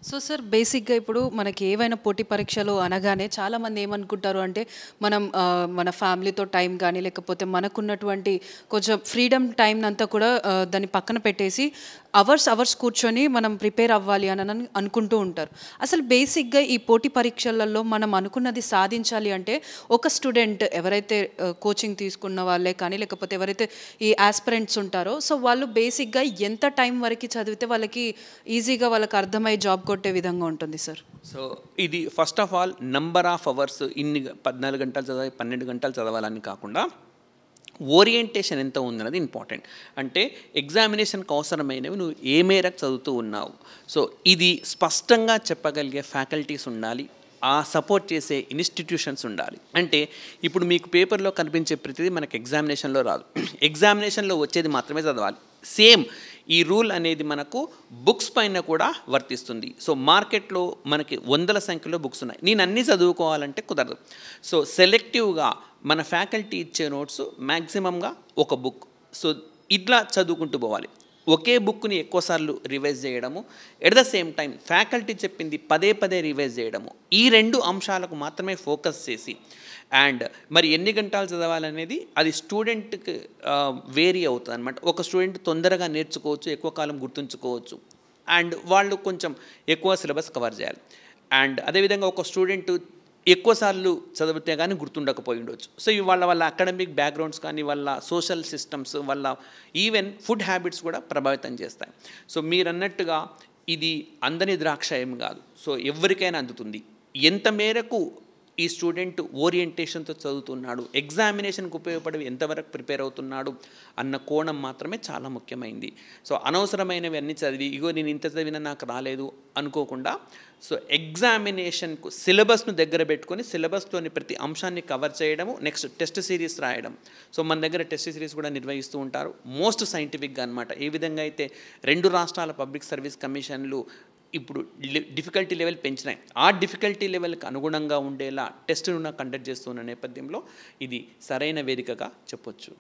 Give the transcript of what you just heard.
So sir బేసిక్‌గా ఇప్పుడు మనకి ఏవైనా పోటీ పరీక్షలు అనగానే చాలామంది ఏమనుకుంటారు అంటే మనం మన ఫ్యామిలీతో టైం గానీ, లేకపోతే మనకున్నటువంటి కొంచెం ఫ్రీడమ్ టైమ్‌నంతా కూడా దాన్ని పక్కన పెట్టేసి అవర్స్ కూర్చొని మనం ప్రిపేర్ అవ్వాలి అనని అనుకుంటూ ఉంటారు. అసలు బేసిక్‌గా ఈ పోటీ పరీక్షలలో మనం అనుకున్నది సాధించాలి అంటే ఒక స్టూడెంట్ ఎవరైతే కోచింగ్ తీసుకున్న వాళ్ళే కానీ, లేకపోతే ఎవరైతే ఈ యాస్పిరెంట్స్ ఉంటారో సో వాళ్ళు బేసిక్‌గా ఎంత టైం వరకి చదివితే వాళ్ళకి ఈజీగా వాళ్ళకి అర్థమయ్యే జాబ్ కొట్టే విధంగా ఉంటుంది సార్? సో ఇది first of all number of hours ఇన్ని 14 గంటలు చదవాలి, 12 గంటలు చదవాలని కాకుండా ఓరియంటేషన్ ఎంత ఉందన్నది ఇంపార్టెంట్. అంటే ఎగ్జామినేషన్కి అవసరమైనవి నువ్వు ఏ మేరకు చదువుతూ ఉన్నావు, సో ఇది స్పష్టంగా చెప్పగలిగే ఫ్యాకల్టీస్ ఉండాలి, ఆ సపోర్ట్ చేసే ఇన్స్టిట్యూషన్స్ ఉండాలి. అంటే ఇప్పుడు మీకు పేపర్లో కనిపించే ప్రతిదీ మనకు ఎగ్జామినేషన్లో రాదు. ఎగ్జామినేషన్లో వచ్చేది మాత్రమే చదవాలి. సేమ్ ఈ రూల్ అనేది మనకు బుక్స్ పైన కూడా వర్తిస్తుంది. సో మార్కెట్లో మనకి వందల సంఖ్యలో బుక్స్ ఉన్నాయి, నేను అన్నీ చదువుకోవాలంటే కుదరదు. సో సెలెక్టివ్గా మన ఫ్యాకల్టీ ఇచ్చే నోట్స్ మ్యాక్సిమంగా ఒక బుక్, సో ఇట్లా చదువుకుంటూ పోవాలి. ఒకే బుక్ని ఎక్కువసార్లు రివైజ్ చేయడము, at the same time faculty చెప్పింది పదే పదే రివైజ్ చేయడము, ఈ రెండు అంశాలకు మాత్రమే ఫోకస్ చేసి అండ్ మరి ఎన్ని గంటలు చదవాలనేది అది స్టూడెంట్కి వేరీ అవుతుంది అనమాట. ఒక స్టూడెంట్ తొందరగా నేర్చుకోవచ్చు, ఎక్కువ కాలం గుర్తుంచుకోవచ్చు, అండ్ వాళ్ళు కొంచెం ఎక్కువ సిలబస్ కవర్ చేయాలి. అండ్ అదేవిధంగా ఒక స్టూడెంట్ ఎక్కువసార్లు చదివితే కానీ గుర్తుండకపోయి ఉండొచ్చు. సో ఇవి వాళ్ళ అకాడమిక్ బ్యాక్గ్రౌండ్స్ కానీ, వాళ్ళ సోషల్ సిస్టమ్స్, వాళ్ళ ఈవెన్ ఫుడ్ హ్యాబిట్స్ కూడా ప్రభావితం చేస్తాయి. సో మీరన్నట్టుగా ఇది అందని ద్రాక్ష ఏం కాదు, సో ఎవరికైనా అందుతుంది. ఎంత మేరకు ఈ స్టూడెంట్ ఓరియంటేషన్తో చదువుతున్నాడు, ఎగ్జామినేషన్కి ఉపయోగపడి ఎంతవరకు ప్రిపేర్ అవుతున్నాడు అన్న కోణం మాత్రమే చాలా ముఖ్యమైనది. సో అనవసరమైనవి అన్నీ చదివి ఇగో నేను ఇంత చదివినా నాకు రాలేదు అనుకోకుండా, సో ఎగ్జామినేషన్కు సిలబస్ను దగ్గర పెట్టుకొని సిలబస్లోని ప్రతి అంశాన్ని కవర్ చేయడము, నెక్స్ట్ టెస్ట్ సిరీస్ రాయడం. సో మన దగ్గర టెస్ట్ సిరీస్ కూడా నిర్వహిస్తూ ఉంటారు, మోస్ట్ సైంటిఫిక్గా అనమాట. ఏ విధంగా అయితే 2 రాష్ట్రాల పబ్లిక్ సర్వీస్ కమిషన్లు ఇప్పుడు డిఫికల్టీ లెవెల్ పెంచినాయి, ఆ డిఫికల్టీ లెవెల్కి అనుగుణంగా ఉండేలా టెస్టును కండక్ట్ చేస్తున్న నేపథ్యంలో ఇది సరైన వేదికగా చెప్పొచ్చు.